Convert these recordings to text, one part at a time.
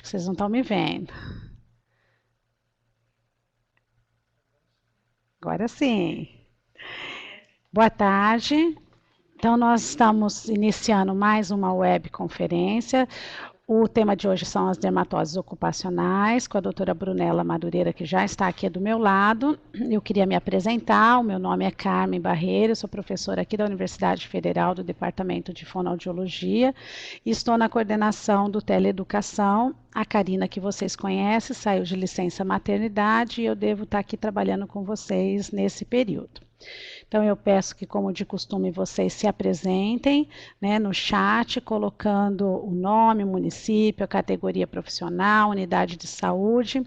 que vocês não estão me vendo. Agora sim. Boa tarde. Então, nós estamos iniciando mais uma webconferência. O tema de hoje são as dermatoses ocupacionais, com a doutora Brunella Madureira, que já está aqui do meu lado. Eu queria me apresentar, o meu nome é Carmen Barreira, eu sou professora aqui da Universidade Federal do Departamento de Fonoaudiologia e estou na coordenação do Teleeducação. A Karina, que vocês conhecem, saiu de licença maternidade e eu devo estar aqui trabalhando com vocês nesse período. Então, eu peço que, como de costume, vocês se apresentem, né, no chat, colocando o nome, o município, a categoria profissional, unidade de saúde.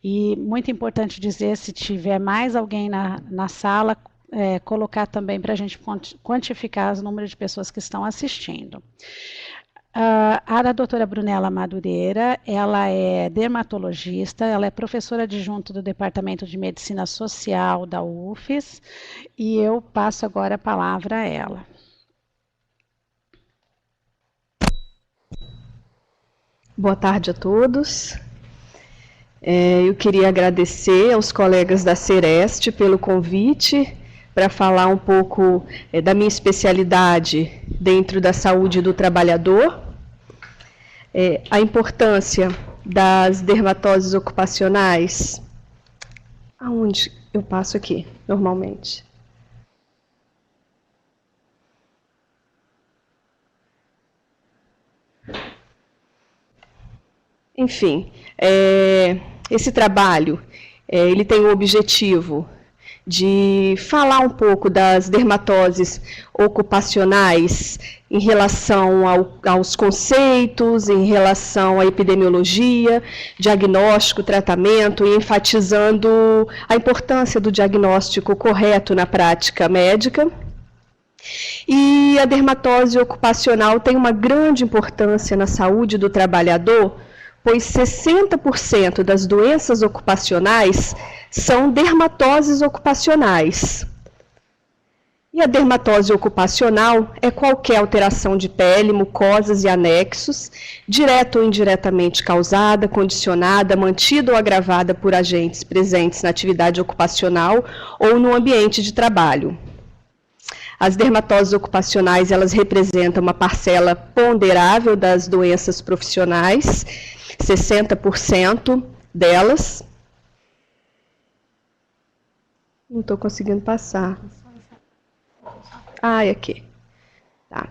E, muito importante dizer, se tiver mais alguém na sala, colocar também para a gente quantificar o número de pessoas que estão assistindo. A doutora Brunella Madureira, ela é dermatologista, ela é professora adjunta do Departamento de Medicina Social da UFES e eu passo agora a palavra a ela. Boa tarde a todos. Eu queria agradecer aos colegas da Sereste pelo convite para falar um pouco da minha especialidade dentro da saúde do trabalhador, a importância das dermatoses ocupacionais. Aonde eu passo aqui, normalmente? Enfim, esse trabalho, ele tem o objetivo de falar um pouco das dermatoses ocupacionais em relação aos conceitos, em relação à epidemiologia, diagnóstico, tratamento, e enfatizando a importância do diagnóstico correto na prática médica. E a dermatose ocupacional tem uma grande importância na saúde do trabalhador, pois 60% das doenças ocupacionais são dermatoses ocupacionais. E a dermatose ocupacional é qualquer alteração de pele, mucosas e anexos, direta ou indiretamente causada, condicionada, mantida ou agravada por agentes presentes na atividade ocupacional ou no ambiente de trabalho. As dermatoses ocupacionais, elas representam uma parcela ponderável das doenças profissionais, 60% delas. Não estou conseguindo passar. Aqui. Tá.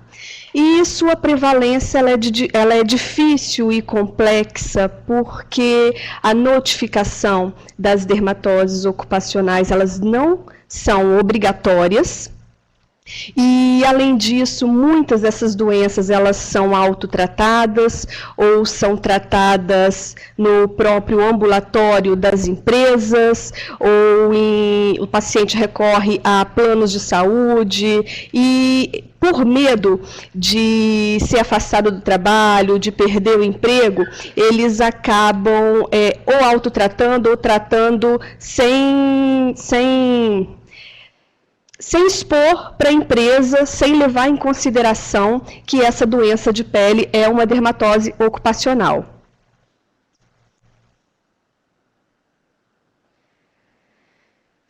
E sua prevalência ela é difícil e complexa, porque a notificação das dermatoses ocupacionais, elas não são obrigatórias. E, além disso, muitas dessas doenças elas são autotratadas ou são tratadas no próprio ambulatório das empresas, ou o paciente recorre a planos de saúde e, por medo de ser afastado do trabalho, de perder o emprego, eles acabam ou autotratando ou tratando sem expor para a empresa, sem levar em consideração que essa doença de pele é uma dermatose ocupacional.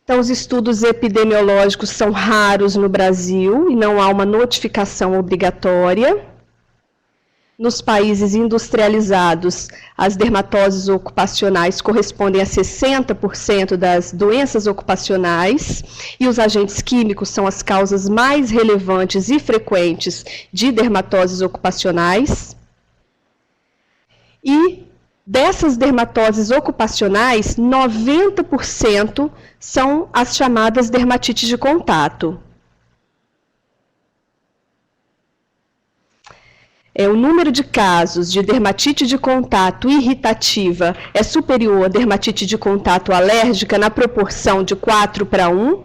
Então, os estudos epidemiológicos são raros no Brasil e não há uma notificação obrigatória. Nos países industrializados, as dermatoses ocupacionais correspondem a 60% das doenças ocupacionais e os agentes químicos são as causas mais relevantes e frequentes de dermatoses ocupacionais. E dessas dermatoses ocupacionais, 90% são as chamadas dermatites de contato. O número de casos de dermatite de contato irritativa é superior à dermatite de contato alérgica na proporção de 4:1.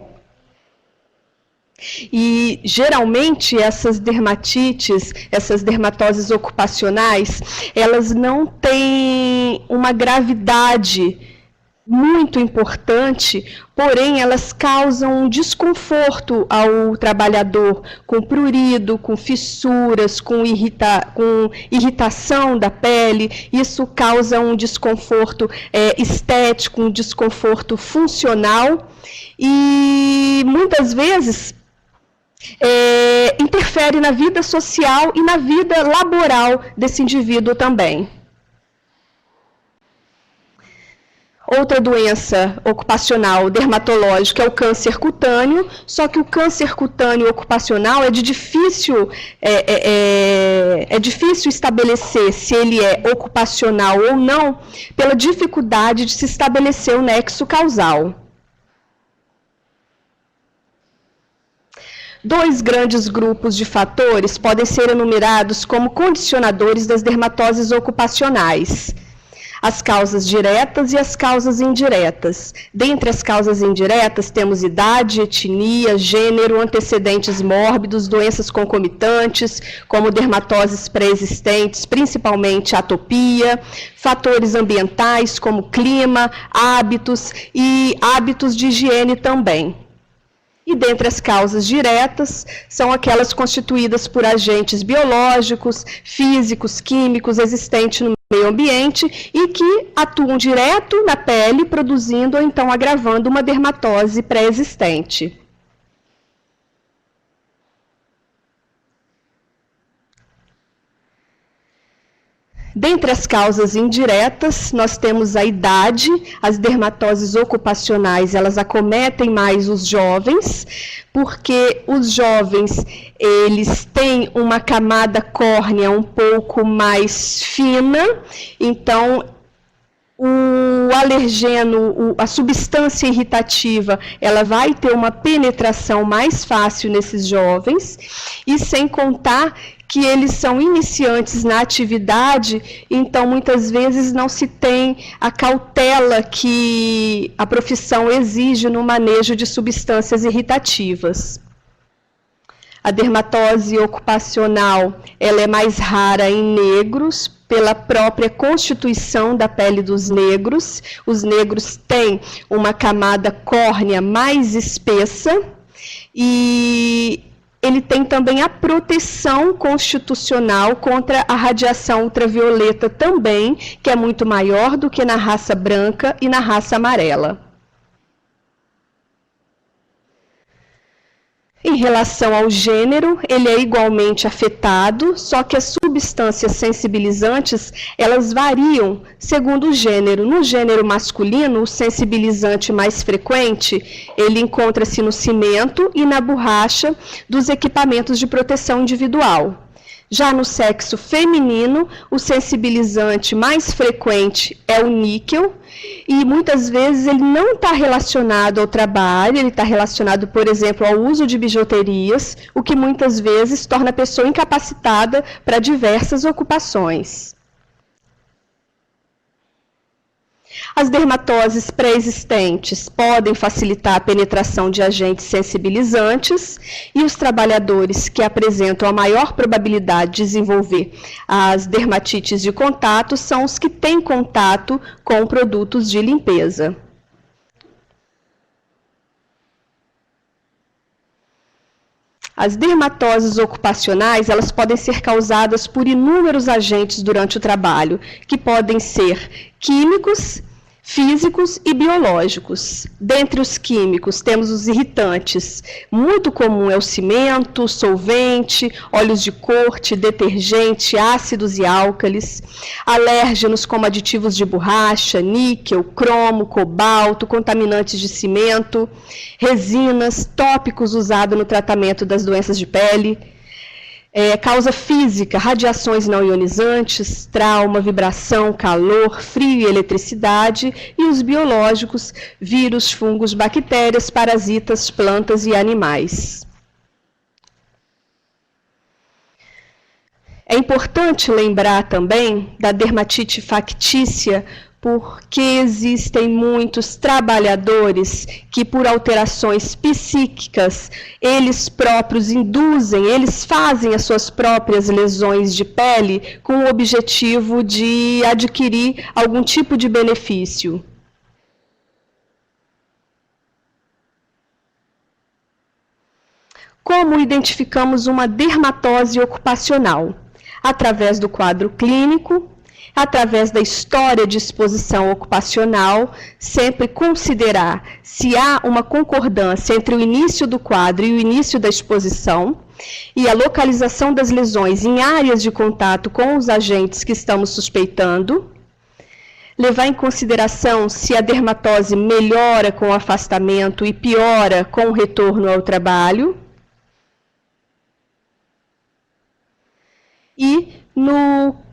E, geralmente, essas dermatites, essas dermatoses ocupacionais, elas não têm uma gravidade muito importante, porém elas causam um desconforto ao trabalhador, com prurido, com fissuras, com irritação da pele. Isso causa um desconforto estético, um desconforto funcional e muitas vezes interfere na vida social e na vida laboral desse indivíduo também. Outra doença ocupacional dermatológica é o câncer cutâneo, só que o câncer cutâneo ocupacional é difícil estabelecer se ele é ocupacional ou não, pela dificuldade de se estabelecer o nexo causal. Dois grandes grupos de fatores podem ser enumerados como condicionadores das dermatoses ocupacionais: as causas diretas e as causas indiretas. Dentre as causas indiretas, temos idade, etnia, gênero, antecedentes mórbidos, doenças concomitantes, como dermatoses pré-existentes, principalmente atopia, fatores ambientais, como clima, hábitos e hábitos de higiene também. E dentre as causas diretas, são aquelas constituídas por agentes biológicos, físicos, químicos existentes no meio ambiente e que atuam direto na pele, produzindo ou então agravando uma dermatose pré-existente. Dentre as causas indiretas, nós temos a idade. As dermatoses ocupacionais, elas acometem mais os jovens, porque os jovens, eles têm uma camada córnea um pouco mais fina, então o alergeno, a substância irritativa, ela vai ter uma penetração mais fácil nesses jovens, e sem contar que eles são iniciantes na atividade, então muitas vezes não se tem a cautela que a profissão exige no manejo de substâncias irritativas. A dermatose ocupacional, ela é mais rara em negros, pela própria constituição da pele dos negros. Os negros têm uma camada córnea mais espessa e ele tem também a proteção constitucional contra a radiação ultravioleta também, que é muito maior do que na raça branca e na raça amarela. Em relação ao gênero, ele é igualmente afetado, só que as substâncias sensibilizantes, elas variam segundo o gênero. No gênero masculino, o sensibilizante mais frequente, ele encontra-se no cimento e na borracha dos equipamentos de proteção individual. Já no sexo feminino, o sensibilizante mais frequente é o níquel, e muitas vezes ele não está relacionado ao trabalho, ele está relacionado, por exemplo, ao uso de bijuterias, o que muitas vezes torna a pessoa incapacitada para diversas ocupações. As dermatoses pré-existentes podem facilitar a penetração de agentes sensibilizantes e os trabalhadores que apresentam a maior probabilidade de desenvolver as dermatites de contato são os que têm contato com produtos de limpeza. As dermatoses ocupacionais, elas podem ser causadas por inúmeros agentes durante o trabalho, que podem ser químicos, físicos e biológicos. Dentre os químicos, temos os irritantes. Muito comum é o cimento, o solvente, óleos de corte, detergente, ácidos e álcalis. Alérgenos como aditivos de borracha, níquel, cromo, cobalto, contaminantes de cimento, resinas, tópicos usados no tratamento das doenças de pele. Causa física, radiações não ionizantes, trauma, vibração, calor, frio e eletricidade, e os biológicos, vírus, fungos, bactérias, parasitas, plantas e animais. É importante lembrar também da dermatite factícia, porque existem muitos trabalhadores que, por alterações psíquicas, eles próprios eles fazem as suas próprias lesões de pele com o objetivo de adquirir algum tipo de benefício. Como identificamos uma dermatose ocupacional? Através do quadro clínico, através da história de exposição ocupacional, sempre considerar se há uma concordância entre o início do quadro e o início da exposição, e a localização das lesões em áreas de contato com os agentes que estamos suspeitando, levar em consideração se a dermatose melhora com o afastamento e piora com o retorno ao trabalho, e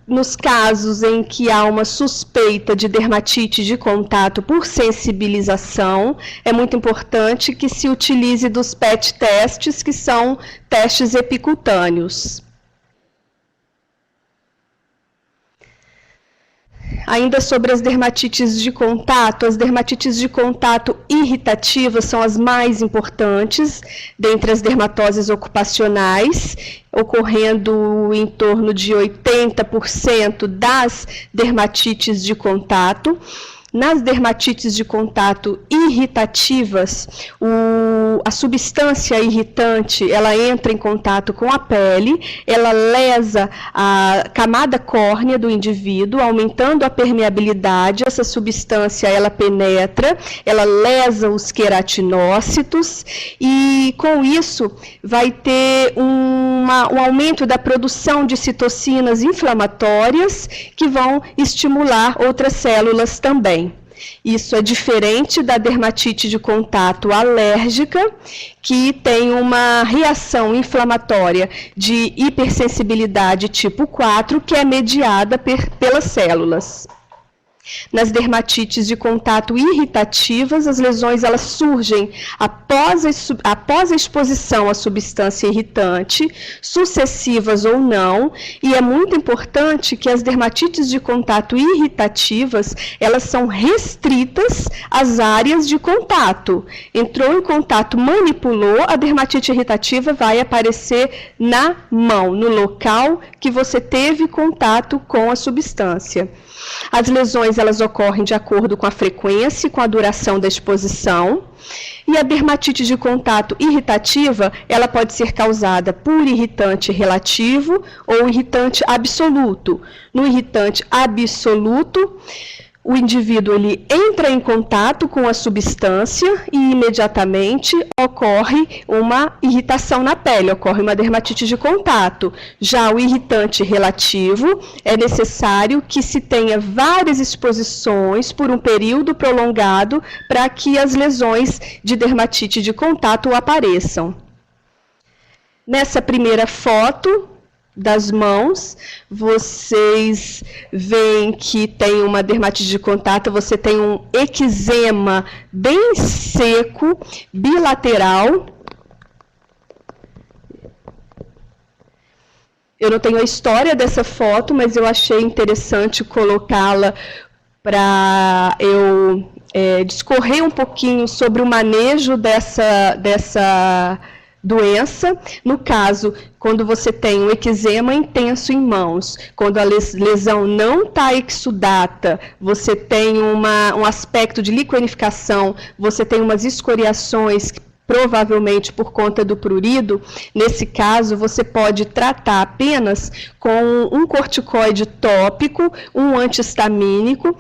nos casos em que há uma suspeita de dermatite de contato por sensibilização, é muito importante que se utilize dos PET testes, que são testes epicutâneos. Ainda sobre as dermatites de contato, as dermatites de contato irritativas são as mais importantes dentre as dermatoses ocupacionais, ocorrendo em torno de 80% das dermatites de contato. Nas dermatites de contato irritativas, a substância irritante, ela entra em contato com a pele, ela lesa a camada córnea do indivíduo, aumentando a permeabilidade. Essa substância, ela penetra, ela lesa os queratinócitos e, com isso, vai ter um aumento da produção de citocinas inflamatórias que vão estimular outras células também. Isso é diferente da dermatite de contato alérgica, que tem uma reação inflamatória de hipersensibilidade tipo 4, que é mediada pelas células. Nas dermatites de contato irritativas, as lesões elas surgem após a exposição à substância irritante, sucessivas ou não, e é muito importante que as dermatites de contato irritativas, elas são restritas às áreas de contato. Entrou em contato, manipulou, a dermatite irritativa vai aparecer na mão, no local que você teve contato com a substância. As lesões elas ocorrem de acordo com a frequência e com a duração da exposição. E a dermatite de contato irritativa, ela pode ser causada por irritante relativo ou irritante absoluto. No irritante absoluto, o indivíduo ele entra em contato com a substância e imediatamente ocorre uma irritação na pele, ocorre uma dermatite de contato. Já o irritante relativo, é necessário que se tenha várias exposições por um período prolongado para que as lesões de dermatite de contato apareçam. Nessa primeira foto das mãos, vocês veem que tem uma dermatite de contato, você tem um eczema bem seco, bilateral. Eu não tenho a história dessa foto, mas eu achei interessante colocá-la para eu discorrer um pouquinho sobre o manejo dessa doença. No caso, quando você tem um eczema intenso em mãos, quando a lesão não está exudata, você tem um aspecto de liquenificação, você tem umas escoriações, provavelmente por conta do prurido. Nesse caso, você pode tratar apenas com um corticoide tópico, um antihistamínico,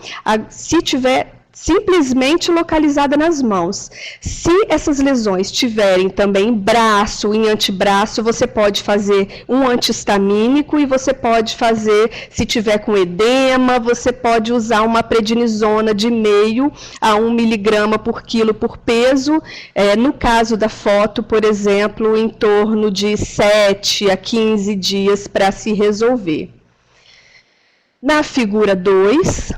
se tiver simplesmente localizada nas mãos. Se essas lesões tiverem também braço, em antebraço, você pode fazer um antihistamínico e você pode fazer, se tiver com edema, você pode usar uma prednisona de 0,5 a 1 miligrama por quilo por peso. No caso da foto, por exemplo, em torno de 7 a 15 dias para se resolver. Na figura 2,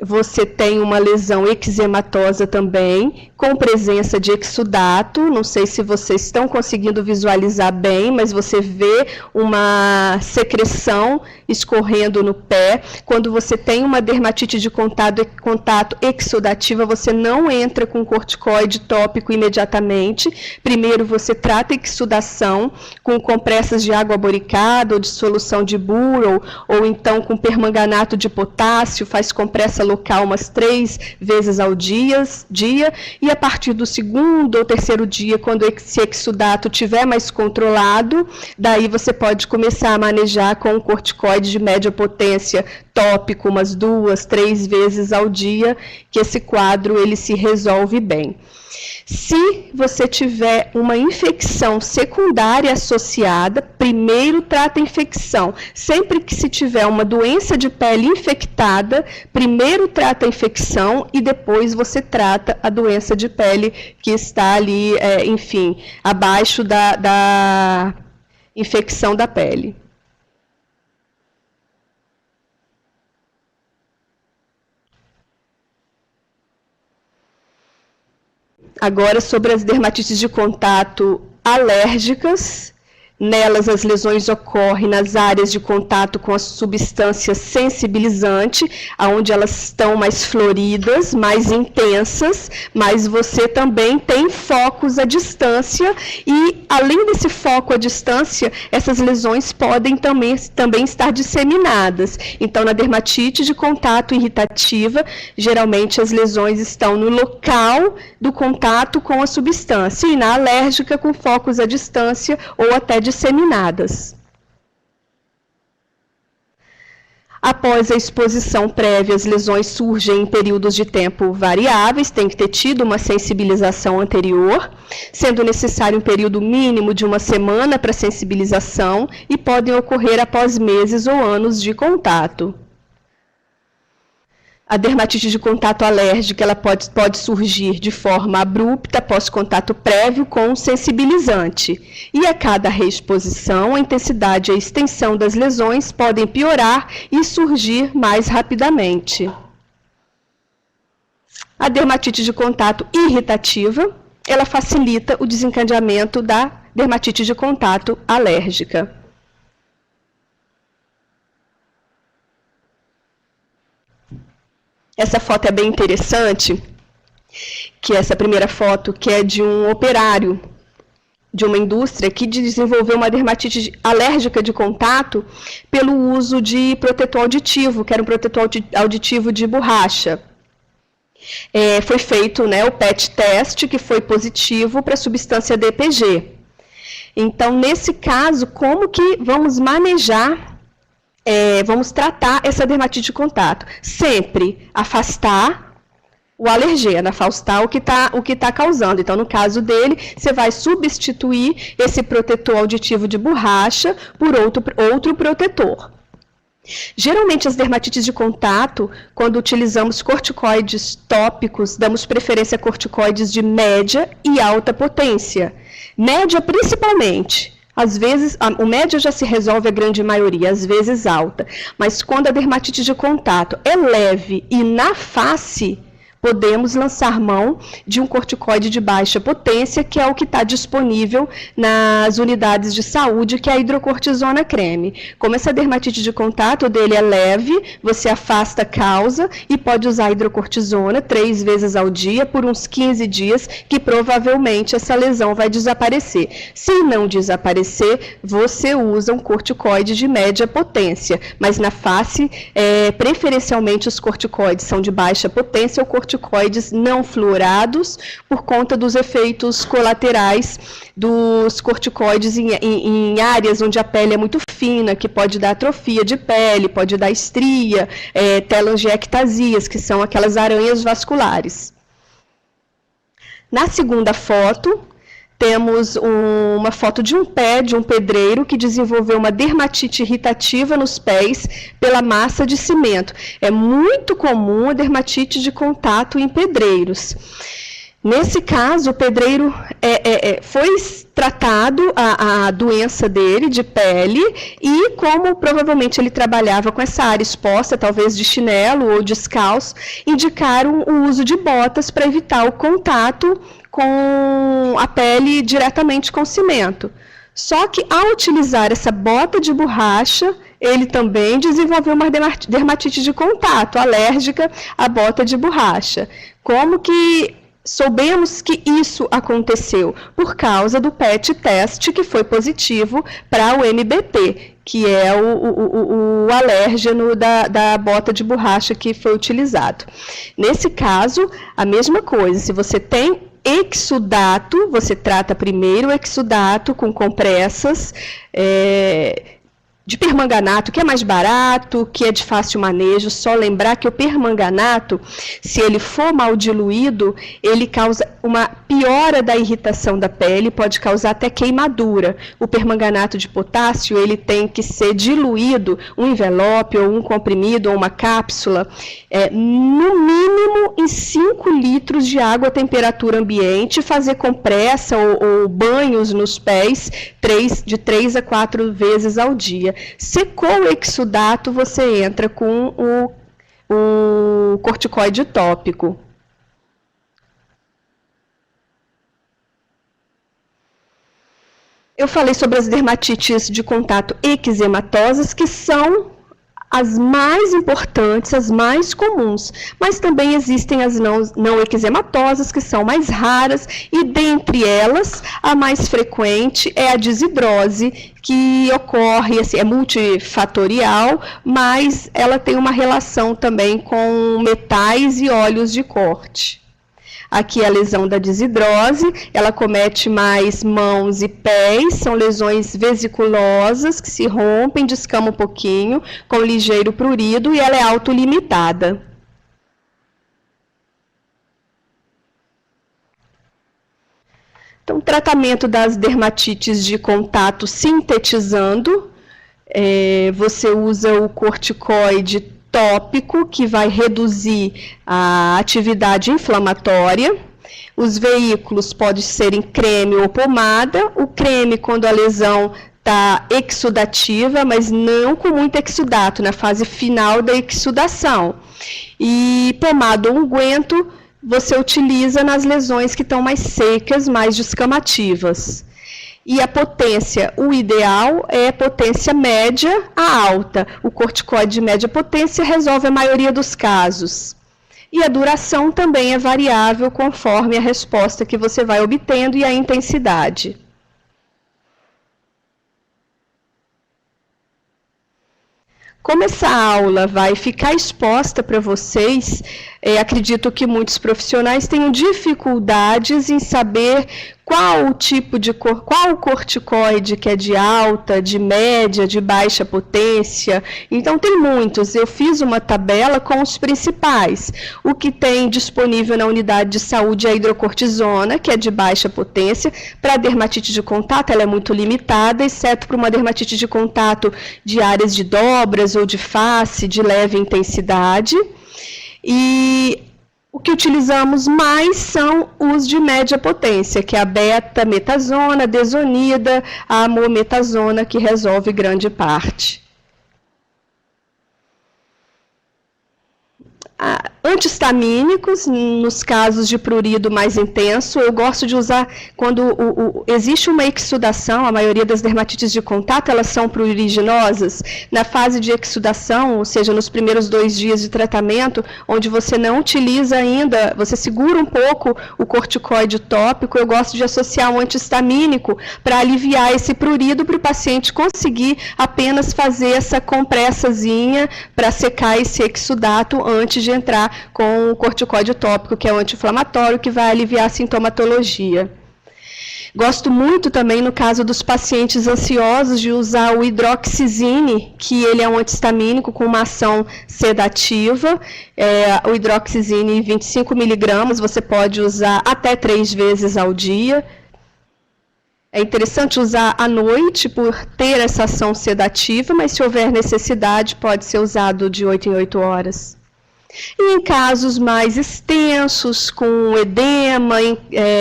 você tem uma lesão eczematosa também, com presença de exudato. Não sei se vocês estão conseguindo visualizar bem, mas você vê uma secreção escorrendo no pé. Quando você tem uma dermatite de contato exudativa, você não entra com corticoide tópico imediatamente. Primeiro você trata a exudação com compressas de água boricada ou de solução de buro, ou então com permanganato de potássio, faz compressa local umas 3 vezes ao dia, e e a partir do segundo ou terceiro dia, quando esse exudato estiver mais controlado, daí você pode começar a manejar com um corticoide de média potência tópico, umas 2, 3 vezes ao dia, que esse quadro ele se resolve bem. Se você tiver uma infecção secundária associada, primeiro trata a infecção. Sempre que se tiver uma doença de pele infectada, primeiro trata a infecção e depois você trata a doença de pele que está ali, enfim, abaixo da infecção da pele. Agora, sobre as dermatites de contato alérgicas, nelas as lesões ocorrem nas áreas de contato com a substância sensibilizante, onde elas estão mais floridas, mais intensas, mas você também tem focos à distância e, além desse foco à distância, essas lesões podem também estar disseminadas. Então, na dermatite de contato irritativa, geralmente as lesões estão no local do contato com a substância, e na alérgica com focos à distância ou até disseminadas. Após a exposição prévia, as lesões surgem em períodos de tempo variáveis, tem que ter tido uma sensibilização anterior, sendo necessário um período mínimo de 1 semana para sensibilização e podem ocorrer após meses ou anos de contato. A dermatite de contato alérgica ela pode surgir de forma abrupta após contato prévio com um sensibilizante. E a cada reexposição, a intensidade e a extensão das lesões podem piorar e surgir mais rapidamente. A dermatite de contato irritativa, ela facilita o desencadeamento da dermatite de contato alérgica. Essa foto é bem interessante, que essa primeira foto, que é de um operário de uma indústria que desenvolveu uma dermatite alérgica de contato pelo uso de protetor auditivo, que era um protetor auditivo de borracha. Foi feito, né, o PET test, que foi positivo para a substância DPG. Então, nesse caso, como que vamos manejar, vamos tratar essa dermatite de contato? Sempre afastar o alergeno, afastar o que tá causando. Então, no caso dele, você vai substituir esse protetor auditivo de borracha por outro protetor. Geralmente, as dermatites de contato, quando utilizamos corticoides tópicos, damos preferência a corticoides de média e alta potência. Média, principalmente. Às vezes, o média já se resolve a grande maioria, às vezes alta. Mas quando a dermatite de contato é leve e na face, podemos lançar mão de um corticoide de baixa potência, que é o que está disponível nas unidades de saúde, que é a hidrocortisona creme. Como essa dermatite de contato dele é leve, você afasta a causa e pode usar a hidrocortisona 3 vezes ao dia por uns 15 dias, que provavelmente essa lesão vai desaparecer. Se não desaparecer, você usa um corticoide de média potência, mas na face, preferencialmente os corticoides são de baixa potência ou corticoides não fluorados, por conta dos efeitos colaterais dos corticoides em áreas onde a pele é muito fina, que pode dar atrofia de pele, pode dar estria, telangiectasias, que são aquelas aranhas vasculares. Na segunda foto, temos uma foto de um pé, de um pedreiro, que desenvolveu uma dermatite irritativa nos pés pela massa de cimento. É muito comum a dermatite de contato em pedreiros. Nesse caso, o pedreiro foi tratado a doença dele de pele e, como provavelmente ele trabalhava com essa área exposta, talvez de chinelo ou descalço, indicaram o uso de botas para evitar o contato com a pele diretamente com o cimento. Só que, ao utilizar essa bota de borracha, ele também desenvolveu uma dermatite de contato alérgica à bota de borracha. Como que soubemos que isso aconteceu? Por causa do PET test, que foi positivo para o MBP, que é o alérgeno da bota de borracha que foi utilizado. Nesse caso, a mesma coisa, se você tem exudato, você trata primeiro o exudato com compressas de permanganato, que é mais barato, que é de fácil manejo. Só lembrar que o permanganato, se ele for mal diluído, ele causa uma piora da irritação da pele, pode causar até queimadura. O permanganato de potássio, ele tem que ser diluído, um envelope, ou um comprimido, ou uma cápsula, no mínimo em 5 litros de água à temperatura ambiente, fazer compressa ou banhos nos pés de 3 a 4 vezes ao dia. Secou o exudato, você entra com o corticoide tópico. Eu falei sobre as dermatites de contato eczematosas, que são as mais importantes, as mais comuns, mas também existem as não eczematosas, que são mais raras, e dentre elas, a mais frequente é a desidrose, que ocorre, assim, é multifatorial, mas ela tem uma relação também com metais e óleos de corte. Aqui a lesão da desidrose, ela comete mais mãos e pés, são lesões vesiculosas que se rompem, descamam um pouquinho, com ligeiro prurido, e ela é autolimitada. Então, tratamento das dermatites de contato sintetizando, você usa o corticoide tópico, que vai reduzir a atividade inflamatória. Os veículos podem ser em creme ou pomada. O creme, quando a lesão está exudativa, mas não com muito exudato, na fase final da exudação. E pomada ou unguento, você utiliza nas lesões que estão mais secas, mais descamativas. E a potência, o ideal é potência média a alta. O corticoide de média potência resolve a maioria dos casos. E a duração também é variável conforme a resposta que você vai obtendo e a intensidade. Como essa aula vai ficar exposta para vocês, acredito que muitos profissionais tenham dificuldades em saber qual corticoide que é de alta, de média, de baixa potência. Então, tem muitos. Eu fiz uma tabela com os principais. O que tem disponível na unidade de saúde é a hidrocortisona, que é de baixa potência. Para a dermatite de contato, ela é muito limitada, exceto para uma dermatite de contato de áreas de dobras ou de face, de leve intensidade. E o que utilizamos mais são os de média potência, que é a beta-metazona, a desonida, a amometazona, que resolve grande parte. Antihistamínicos, nos casos de prurido mais intenso, eu gosto de usar quando existe uma exudação. A maioria das dermatites de contato, elas são pruriginosas. Na fase de exudação, ou seja, nos primeiros 2 dias de tratamento, onde você não utiliza ainda, você segura um pouco o corticoide tópico, eu gosto de associar um antihistamínico para aliviar esse prurido, para o paciente conseguir apenas fazer essa compressazinha para secar esse exudato antes de entrar com o corticoide tópico, que é o anti-inflamatório, que vai aliviar a sintomatologia. Gosto muito também, no caso dos pacientes ansiosos, de usar o hidroxizine, que ele é um antihistamínico com uma ação sedativa. O hidroxizine 25 mg, você pode usar até 3 vezes ao dia. É interessante usar à noite por ter essa ação sedativa, mas se houver necessidade, pode ser usado de 8 em 8 horas. E em casos mais extensos, com edema,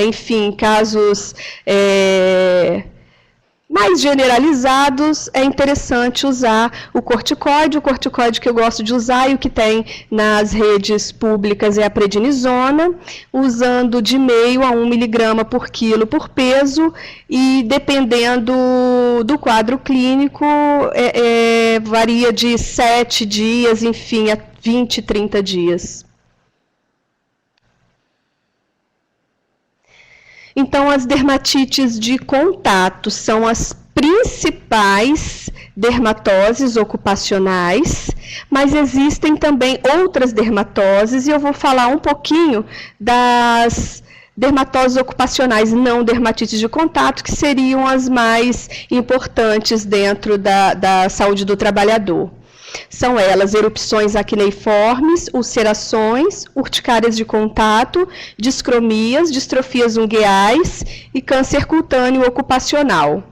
enfim, casos mais generalizados, é interessante usar o corticoide que eu gosto de usar e o que tem nas redes públicas é a prednisona, usando de meio a 1 mg por quilo por peso, e dependendo do quadro clínico, varia de 7 dias, enfim, a 20, 30 dias. Então, as dermatites de contato são as principais dermatoses ocupacionais, mas existem também outras dermatoses, e eu vou falar um pouquinho das dermatoses ocupacionais não dermatites de contato, que seriam as mais importantes dentro da saúde do trabalhador. São elas erupções acneiformes, ulcerações, urticárias de contato, discromias, distrofias ungueais e câncer cutâneo ocupacional.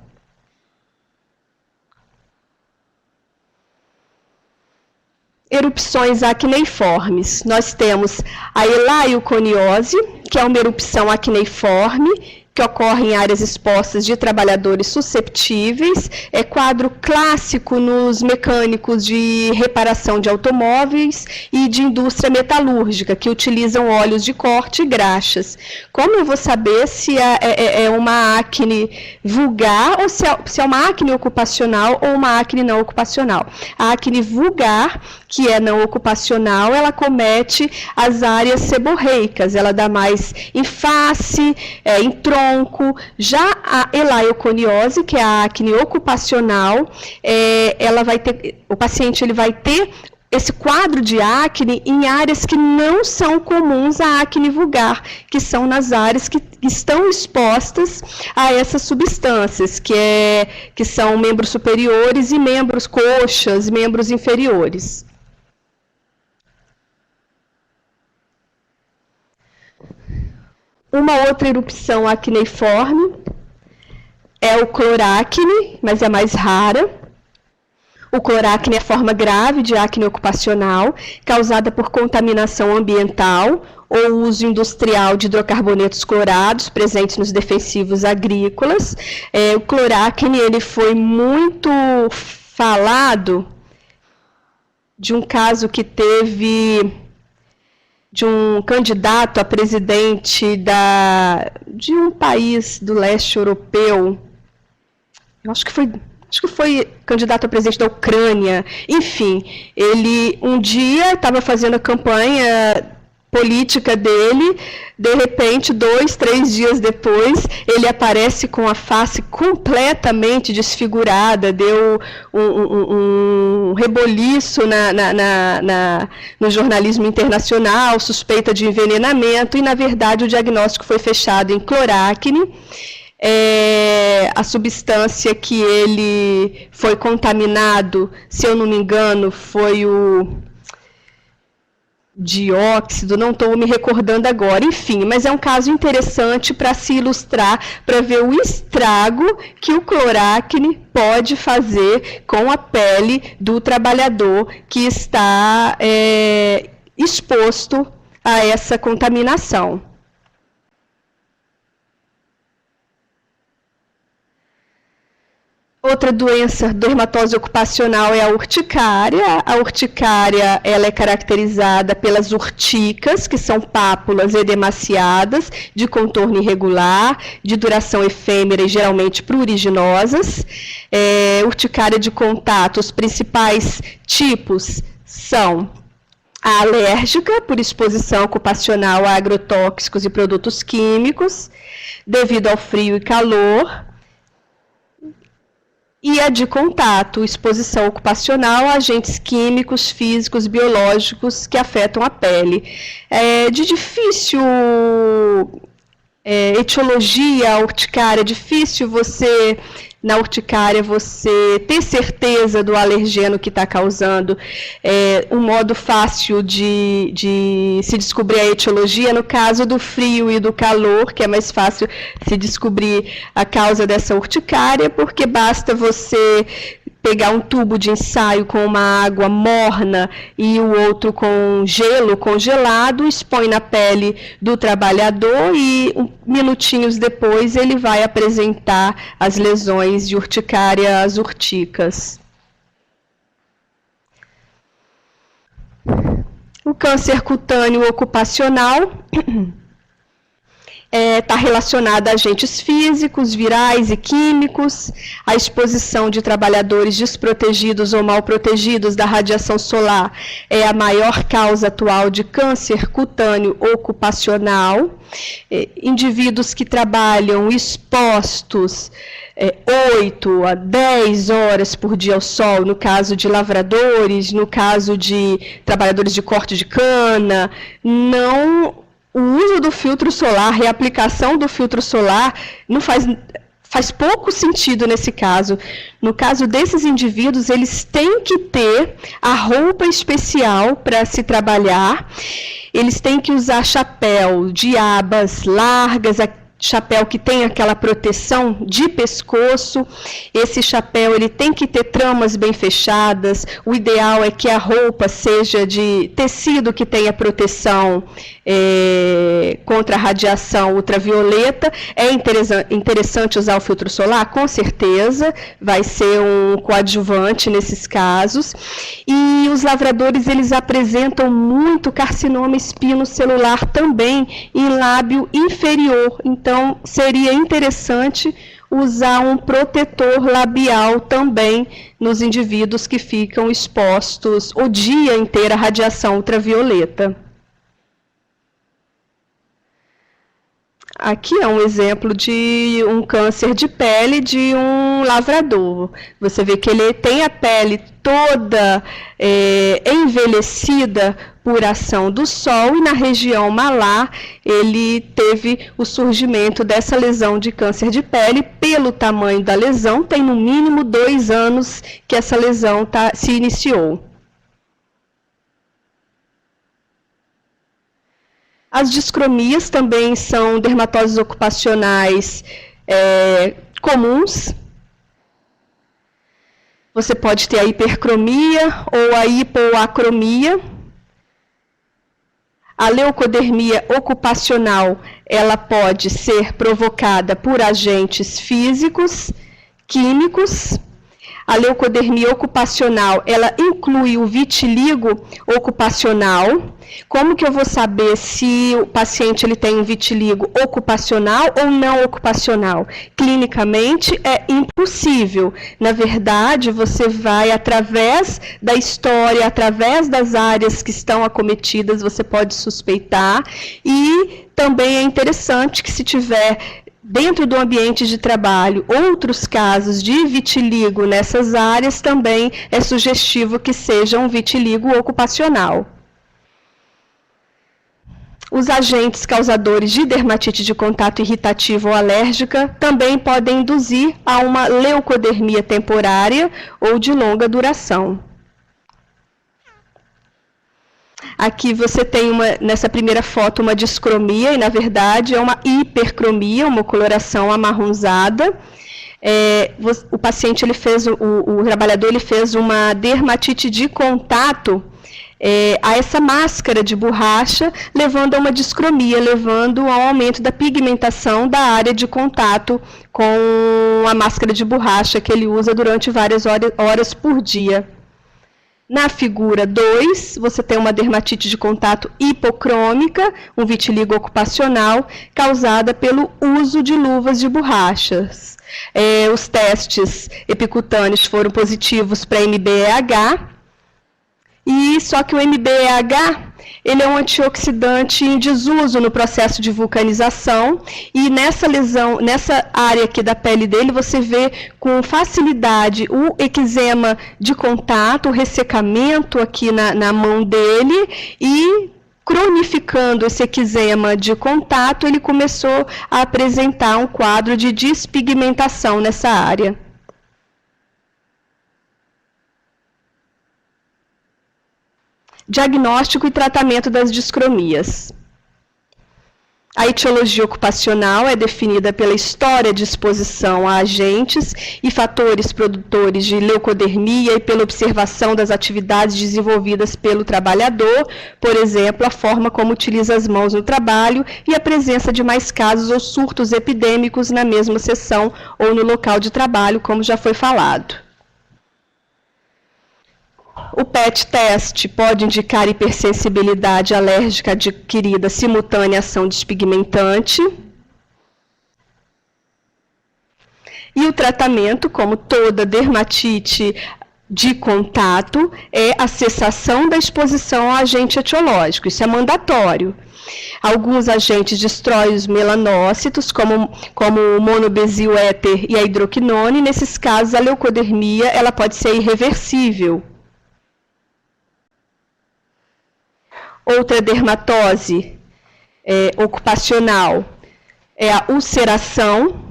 Erupções acneiformes. Nós temos a elaioconiose, que é uma erupção acneiforme, que ocorre em áreas expostas de trabalhadores susceptíveis, é quadro clássico nos mecânicos de reparação de automóveis e de indústria metalúrgica, que utilizam óleos de corte e graxas. Como eu vou saber se é uma acne vulgar ou se é uma acne ocupacional ou uma acne não ocupacional? A acne vulgar, que é não ocupacional, ela comete as áreas seborreicas, ela dá mais em face, em tronco. Já a elaioconiose, que é a acne ocupacional, o paciente ele vai ter esse quadro de acne em áreas que não são comuns à acne vulgar, que são nas áreas que estão expostas a essas substâncias, que são membros superiores e membros coxas, membros inferiores. Uma outra erupção acneiforme é o cloracne, mas é mais rara. O cloracne é a forma grave de acne ocupacional, causada por contaminação ambiental ou uso industrial de hidrocarbonetos clorados presentes nos defensivos agrícolas. O cloracne ele foi muito falado de um caso que teve de um candidato a presidente de um país do leste europeu. Eu acho que foi candidato a presidente da Ucrânia. Enfim, ele um dia estava fazendo a campanha política dele, de repente, 2, 3 dias depois, ele aparece com a face completamente desfigurada, deu um reboliço no jornalismo internacional, suspeita de envenenamento, e, na verdade, o diagnóstico foi fechado em cloracne. A substância que ele foi contaminado, se eu não me engano, foi o dióxido, não estou me recordando agora, enfim, mas é um caso interessante para se ilustrar, para ver o estrago que o cloracne pode fazer com a pele do trabalhador que está exposto a essa contaminação. Outra doença dermatose ocupacional é a urticária. A urticária ela é caracterizada pelas urticas, que são pápulas edemaciadas, de contorno irregular, de duração efêmera e geralmente pruriginosas. Urticária de contato, os principais tipos são a alérgica, por exposição ocupacional a agrotóxicos e produtos químicos, devido ao frio e calor. E a de contato, exposição ocupacional a agentes químicos, físicos, biológicos que afetam a pele. De difícil etiologia, a urticária, é difícil na urticária, você ter certeza do alergeno que está causando. Um modo fácil de se descobrir a etiologia, no caso do frio e do calor, que é mais fácil se descobrir a causa dessa urticária, porque basta você pegar um tubo de ensaio com uma água morna e o outro com gelo congelado, expõe na pele do trabalhador e minutinhos depois ele vai apresentar as lesões de urticária, as urticas. O câncer cutâneo ocupacional está relacionada a agentes físicos, virais e químicos, a exposição de trabalhadores desprotegidos ou mal protegidos da radiação solar é a maior causa atual de câncer cutâneo ocupacional. Indivíduos que trabalham expostos 8 a 10 horas por dia ao sol, no caso de lavradores, no caso de trabalhadores de corte de cana, o uso do filtro solar e a aplicação do filtro solar não faz pouco sentido nesse caso. No caso desses indivíduos, eles têm que ter a roupa especial para se trabalhar, eles têm que usar chapéu de abas largas, chapéu que tem aquela proteção de pescoço. Esse chapéu ele tem que ter tramas bem fechadas. O ideal é que a roupa seja de tecido que tenha proteção contra a radiação ultravioleta. É interessante usar o filtro solar? Com certeza, vai ser um coadjuvante nesses casos. E os lavradores, eles apresentam muito carcinoma espinocelular também em lábio inferior. Então, seria interessante usar um protetor labial também nos indivíduos que ficam expostos o dia inteiro à radiação ultravioleta. Aqui é um exemplo de um câncer de pele de um lavrador. Você vê que ele tem a pele toda envelhecida por ação do sol, e na região malar ele teve o surgimento dessa lesão de câncer de pele. Pelo tamanho da lesão, tem no mínimo 2 anos que essa lesão se iniciou. As discromias também são dermatoses ocupacionais comuns. Você pode ter a hipercromia ou a hipoacromia. A leucodermia ocupacional, ela pode ser provocada por agentes físicos, químicos. A leucodermia ocupacional, ela inclui o vitiligo ocupacional. Como que eu vou saber se o paciente ele tem um vitiligo ocupacional ou não ocupacional? Clinicamente é impossível. Na verdade, você vai, através da história, através das áreas que estão acometidas, você pode suspeitar. E também é interessante que, se tiver dentro do ambiente de trabalho outros casos de vitiligo nessas áreas, também é sugestivo que seja um vitiligo ocupacional. Os agentes causadores de dermatite de contato irritativa ou alérgica também podem induzir a uma leucodermia temporária ou de longa duração. Aqui você tem, nessa primeira foto, uma discromia, e na verdade é uma hipercromia, uma coloração amarronzada. O paciente, o trabalhador, ele fez uma dermatite de contato a essa máscara de borracha, levando a uma discromia, levando ao aumento da pigmentação da área de contato com a máscara de borracha que ele usa durante várias horas por dia. Na figura 2, você tem uma dermatite de contato hipocrômica, um vitiligo ocupacional, causada pelo uso de luvas de borrachas. Os testes epicutâneos foram positivos para MBEH, só que o MBEH ele é um antioxidante em desuso no processo de vulcanização, e nessa lesão, nessa área aqui da pele dele, você vê com facilidade o eczema de contato, o ressecamento aqui na mão dele, e cronificando esse eczema de contato, ele começou a apresentar um quadro de despigmentação nessa área. Diagnóstico e tratamento das discromias. A etiologia ocupacional é definida pela história de exposição a agentes e fatores produtores de leucodermia e pela observação das atividades desenvolvidas pelo trabalhador, por exemplo, a forma como utiliza as mãos no trabalho e a presença de mais casos ou surtos epidêmicos na mesma sessão ou no local de trabalho, como já foi falado. O PET test pode indicar hipersensibilidade alérgica adquirida simultânea à ação despigmentante. E o tratamento, como toda dermatite de contato, é a cessação da exposição a agente etiológico. Isso é mandatório. Alguns agentes destroem os melanócitos, como o monobesil éter e a hidroquinone. Nesses casos, a leucodermia ela pode ser irreversível. Outra dermatose ocupacional é a ulceração.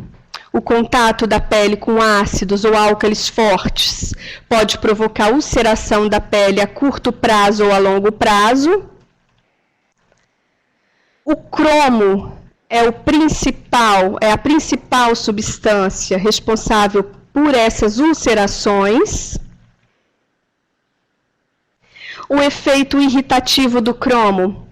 O contato da pele com ácidos ou álcalis fortes pode provocar ulceração da pele a curto prazo ou a longo prazo. O cromo é a principal substância responsável por essas ulcerações. O efeito irritativo do cromo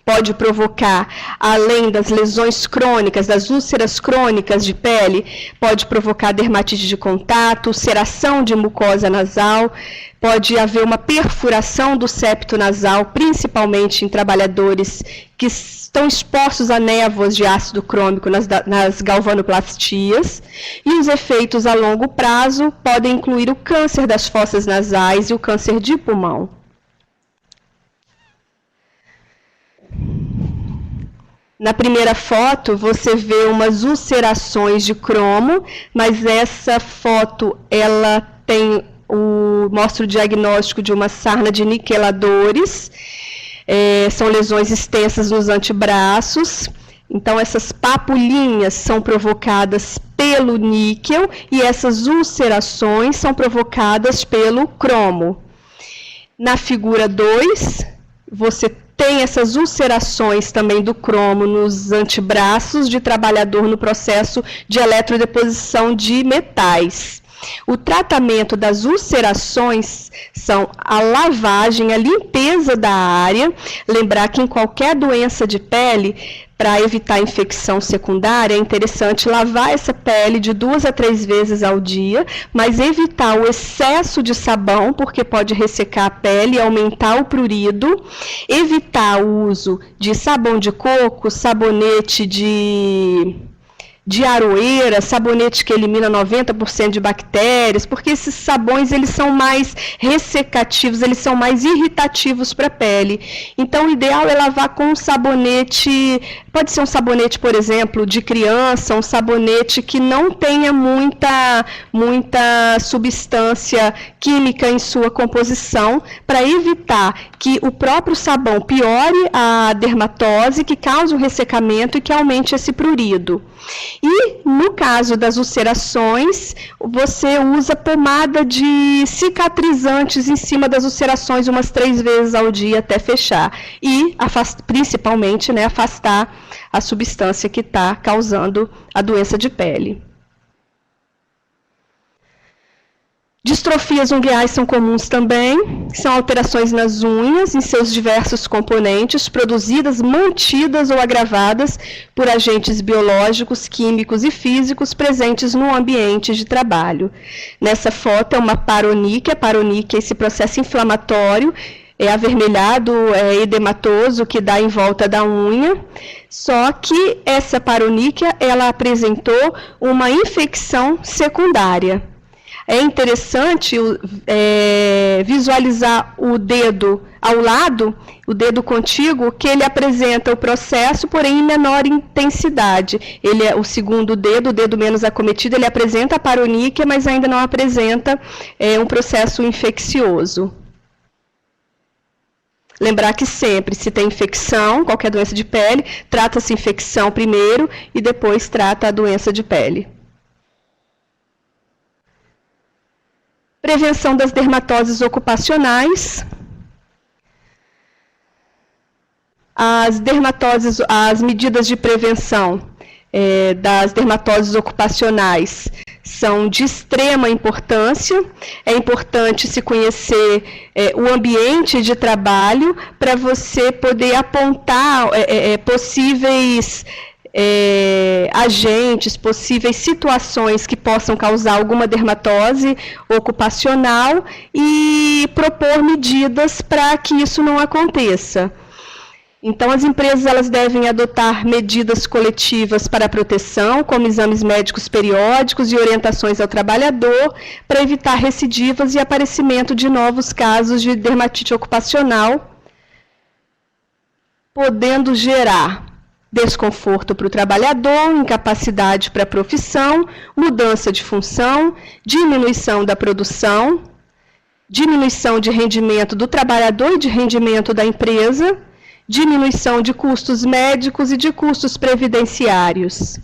pode provocar, além das lesões crônicas, das úlceras crônicas de pele, pode provocar dermatite de contato, ulceração de mucosa nasal, pode haver uma perfuração do septo nasal, principalmente em trabalhadores que estão expostos a névoas de ácido crômico nas galvanoplastias, e os efeitos a longo prazo podem incluir o câncer das fossas nasais e o câncer de pulmão. Na primeira foto, você vê umas ulcerações de cromo, mas essa foto ela mostra o diagnóstico de uma sarna de niqueladores. São lesões extensas nos antebraços. Então, essas papulinhas são provocadas pelo níquel e essas ulcerações são provocadas pelo cromo. Na figura 2, você tem essas ulcerações também do cromo nos antebraços de trabalhador no processo de eletrodeposição de metais. O tratamento das ulcerações são a lavagem, a limpeza da área. Lembrar que em qualquer doença de pele, para evitar infecção secundária, é interessante lavar essa pele de 2 a 3 vezes ao dia, mas evitar o excesso de sabão, porque pode ressecar a pele e aumentar o prurido. Evitar o uso de sabão de coco, sabonete de aroeira, sabonete que elimina 90% de bactérias, porque esses sabões eles são mais ressecativos, eles são mais irritativos para a pele. Então, o ideal é lavar com um sabonete, pode ser um sabonete, por exemplo, de criança, um sabonete que não tenha muita substância química em sua composição, para evitar que o próprio sabão piore a dermatose, que cause um ressecamento e que aumente esse prurido. E, no caso das ulcerações, você usa pomada de cicatrizantes em cima das ulcerações umas 3 vezes ao dia até fechar. E, principalmente, afastar a substância que está causando a doença de pele. Distrofias unguiais são comuns também, são alterações nas unhas, em seus diversos componentes, produzidas, mantidas ou agravadas por agentes biológicos, químicos e físicos presentes no ambiente de trabalho. Nessa foto é uma paroníquia. A paroníquia é esse processo inflamatório, avermelhado, edematoso, que dá em volta da unha. Só que essa paroníquia, ela apresentou uma infecção secundária. É interessante visualizar o dedo ao lado, o dedo contíguo, que ele apresenta o processo, porém em menor intensidade. Ele é o segundo dedo, o dedo menos acometido, ele apresenta a paroníquia, mas ainda não apresenta um processo infeccioso. Lembrar que sempre, se tem infecção, qualquer doença de pele, trata-se infecção primeiro e depois trata a doença de pele. Prevenção das dermatoses ocupacionais. As medidas de prevenção das dermatoses ocupacionais são de extrema importância. É importante se conhecer o ambiente de trabalho para você poder apontar possíveis agentes, possíveis situações que possam causar alguma dermatose ocupacional e propor medidas para que isso não aconteça. Então, as empresas elas devem adotar medidas coletivas para a proteção, como exames médicos periódicos e orientações ao trabalhador, para evitar recidivas e aparecimento de novos casos de dermatite ocupacional, podendo gerar desconforto para o trabalhador, incapacidade para a profissão, mudança de função, diminuição da produção, diminuição de rendimento do trabalhador e de rendimento da empresa, diminuição de custos médicos e de custos previdenciários.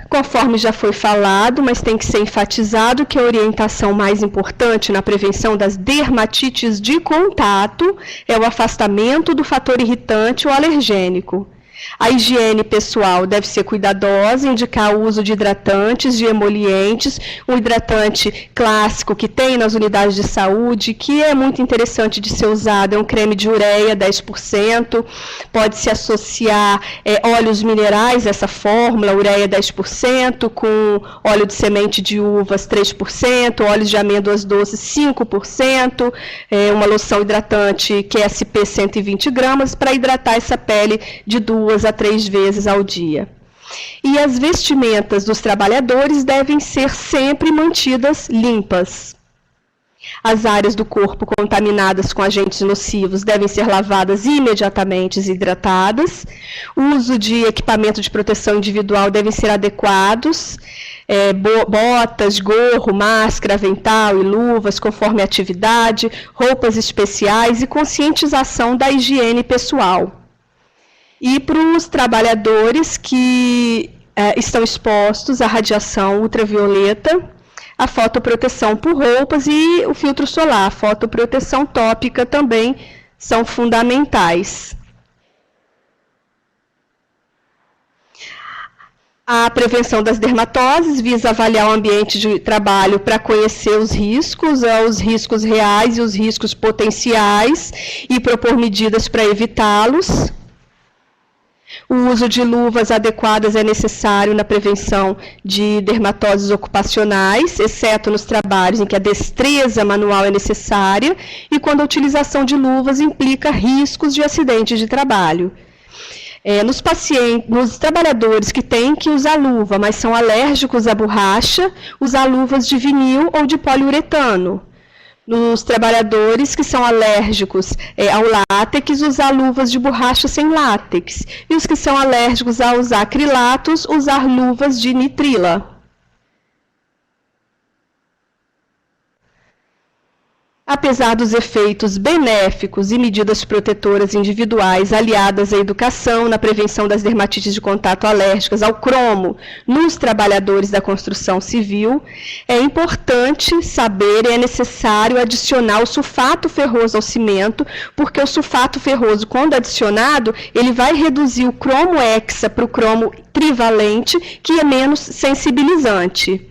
Conforme já foi falado, mas tem que ser enfatizado que a orientação mais importante na prevenção das dermatites de contato é o afastamento do fator irritante ou alergênico. A higiene pessoal deve ser cuidadosa, indicar o uso de hidratantes, de emolientes, um hidratante clássico que tem nas unidades de saúde, que é muito interessante de ser usado, é um creme de ureia 10%, pode-se associar óleos minerais, essa fórmula, ureia 10%, com óleo de semente de uvas 3%, óleos de amêndoas doces 5%, uma loção hidratante QSP 120 gramas, para hidratar essa pele de 2 a 3 vezes ao dia. E as vestimentas dos trabalhadores devem ser sempre mantidas limpas. As áreas do corpo contaminadas com agentes nocivos devem ser lavadas imediatamente e hidratadas. O uso de equipamento de proteção individual devem ser adequados. Botas, gorro, máscara, avental e luvas, conforme a atividade, roupas especiais e conscientização da higiene pessoal. E para os trabalhadores que estão expostos à radiação ultravioleta, a fotoproteção por roupas e o filtro solar, a fotoproteção tópica também são fundamentais. A prevenção das dermatoses visa avaliar o ambiente de trabalho para conhecer os riscos reais e os riscos potenciais e propor medidas para evitá-los. O uso de luvas adequadas é necessário na prevenção de dermatoses ocupacionais, exceto nos trabalhos em que a destreza manual é necessária e quando a utilização de luvas implica riscos de acidentes de trabalho. Nos trabalhadores que têm que usar luva, mas são alérgicos à borracha, usar luvas de vinil ou de poliuretano. Nos trabalhadores que são alérgicos ao látex, usar luvas de borracha sem látex. E os que são alérgicos a usar acrilatos, usar luvas de nitrila. Apesar dos efeitos benéficos e medidas protetoras individuais aliadas à educação na prevenção das dermatites de contato alérgicas ao cromo nos trabalhadores da construção civil, é importante saber e é necessário adicionar o sulfato ferroso ao cimento, porque o sulfato ferroso, quando adicionado, ele vai reduzir o cromo hexa para o cromo trivalente, que é menos sensibilizante.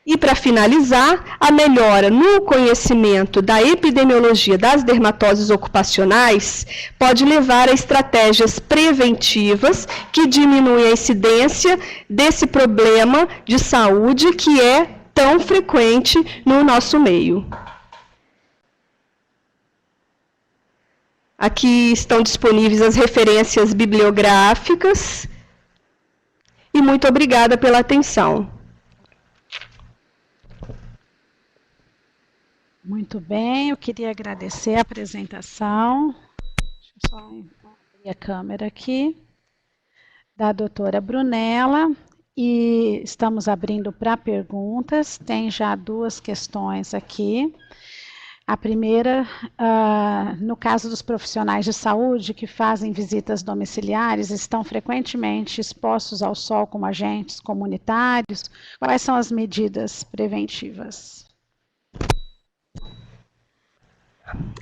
E, para finalizar, a melhora no conhecimento da epidemiologia das dermatoses ocupacionais pode levar a estratégias preventivas que diminuem a incidência desse problema de saúde que é tão frequente no nosso meio. Aqui estão disponíveis as referências bibliográficas e muito obrigada pela atenção. Muito bem, eu queria agradecer a apresentação, deixa eu só abrir a câmera aqui, da doutora Brunella, e estamos abrindo para perguntas, tem já 2 questões aqui. A primeira, no caso dos profissionais de saúde que fazem visitas domiciliares, estão frequentemente expostos ao sol como agentes comunitários, quais são as medidas preventivas?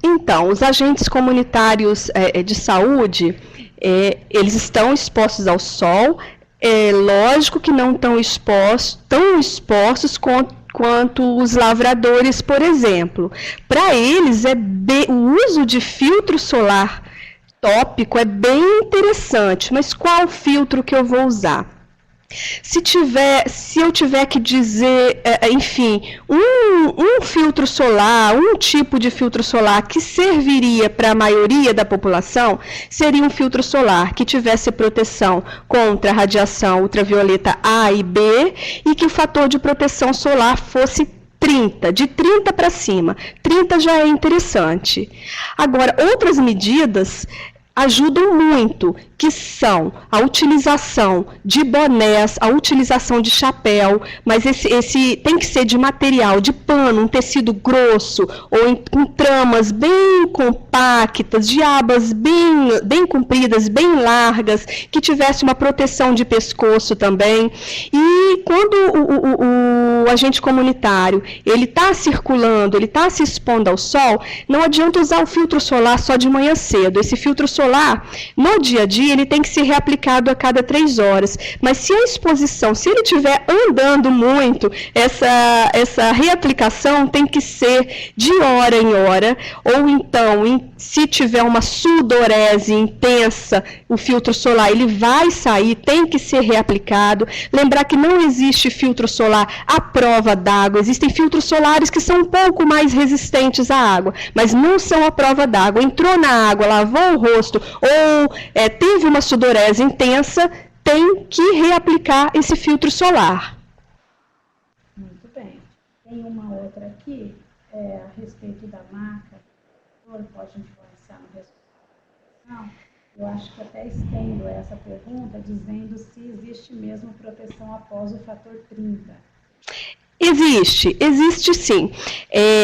Então, os agentes comunitários de saúde, eles estão expostos ao sol, é lógico que não tão expostos quanto os lavradores, por exemplo. Para eles, o uso de filtro solar tópico é bem interessante, mas qual filtro que eu vou usar? Se eu tiver que dizer, enfim, um filtro solar, um tipo de filtro solar que serviria para a maioria da população, seria um filtro solar que tivesse proteção contra a radiação ultravioleta A e B e que o fator de proteção solar fosse 30, de 30 para cima. 30 já é interessante. Agora, outras medidas ajudam muito, que são a utilização de bonés, a utilização de chapéu, mas esse tem que ser de material, de pano, um tecido grosso, ou com tramas bem compactas, de abas bem compridas, bem largas, que tivesse uma proteção de pescoço também. E quando o agente comunitário ele está circulando, ele está se expondo ao sol, não adianta usar o filtro solar só de manhã cedo. Esse filtro solar, no dia a dia, ele tem que ser reaplicado a cada 3 horas. Mas se a exposição, se ele estiver andando muito, essa reaplicação tem que ser de hora em hora, ou então, se tiver uma sudorese intensa, o filtro solar ele vai sair, tem que ser reaplicado. Lembrar que não existe filtro solar à prova d'água, existem filtros solares que são um pouco mais resistentes à água, mas não são à prova d'água. Entrou na água, lavou o rosto, ou teve uma sudorese intensa, tem que reaplicar esse filtro solar. Muito bem. Tem uma outra aqui, a respeito da maca, pode influenciar no resultado. Eu acho que até estendo essa pergunta, dizendo se existe mesmo proteção após o fator 30. Existe sim.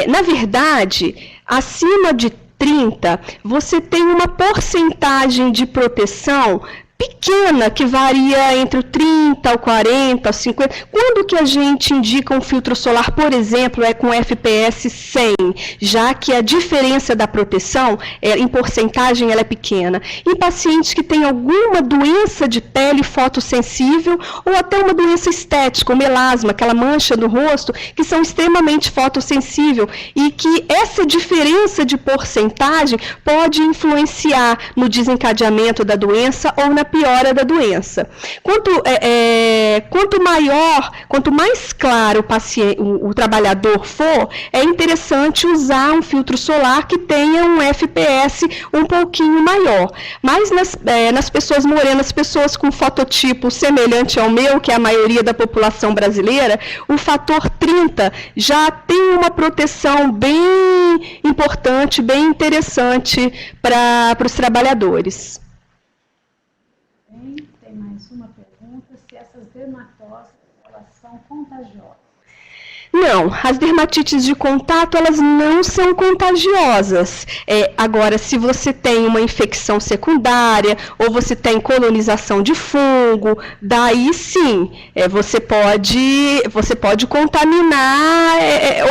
Na verdade, acima de 30, você tem uma porcentagem de proteção pequena, que varia entre o 30, o 40, o 50. Quando que a gente indica um filtro solar, por exemplo, com FPS 100, já que a diferença da proteção, em porcentagem, ela é pequena. Em pacientes que têm alguma doença de pele fotossensível, ou até uma doença estética, o melasma, aquela mancha no rosto, que são extremamente fotossensíveis, e que essa diferença de porcentagem pode influenciar no desencadeamento da doença ou na piora da doença. Quanto mais claro o trabalhador for, é interessante usar um filtro solar que tenha um FPS um pouquinho maior. Mas nas pessoas morenas, pessoas com fototipo semelhante ao meu, que é a maioria da população brasileira, o fator 30 já tem uma proteção bem importante, bem interessante para os trabalhadores. Tem mais uma pergunta, se essas dermatoses, elas são contagiosas. Não, as dermatites de contato, elas não são contagiosas. Agora, se você tem uma infecção secundária, ou você tem colonização de fungo, daí sim, você pode contaminar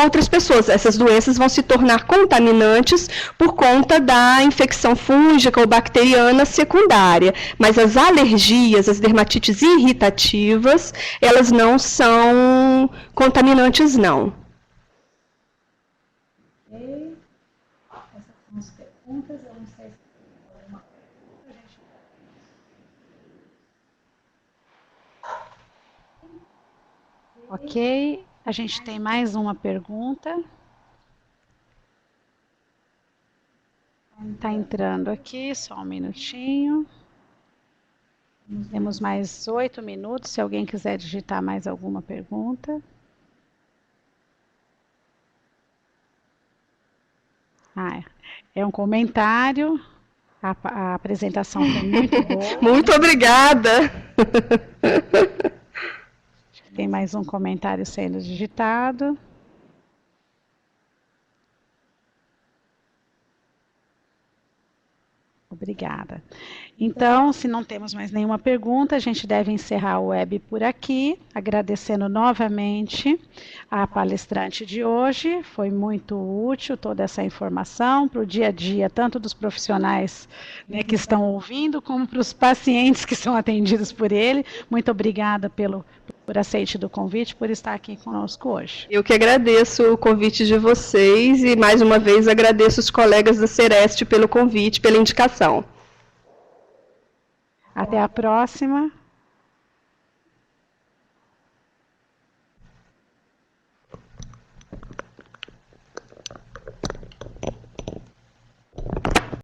outras pessoas. Essas doenças vão se tornar contaminantes por conta da infecção fúngica ou bacteriana secundária. Mas as alergias, as dermatites irritativas, elas não são contaminantes, não. Ok. Essas são as perguntas. Eu não sei se tem alguma pergunta. Ok. A gente tem mais uma pergunta. Está entrando aqui, só um minutinho. Temos mais 8 minutos, se alguém quiser digitar mais alguma pergunta. É um comentário. A apresentação foi muito boa. Muito obrigada. Tem mais um comentário sendo digitado. Obrigada. Então, se não temos mais nenhuma pergunta, a gente deve encerrar a web por aqui, agradecendo novamente a palestrante de hoje. Foi muito útil toda essa informação para o dia a dia, tanto dos profissionais, né, que estão ouvindo, como para os pacientes que são atendidos por ele. Muito obrigada por aceite do convite, por estar aqui conosco hoje. Eu que agradeço o convite de vocês e, mais uma vez, agradeço os colegas da Sereste pelo convite, pela indicação. Até a próxima.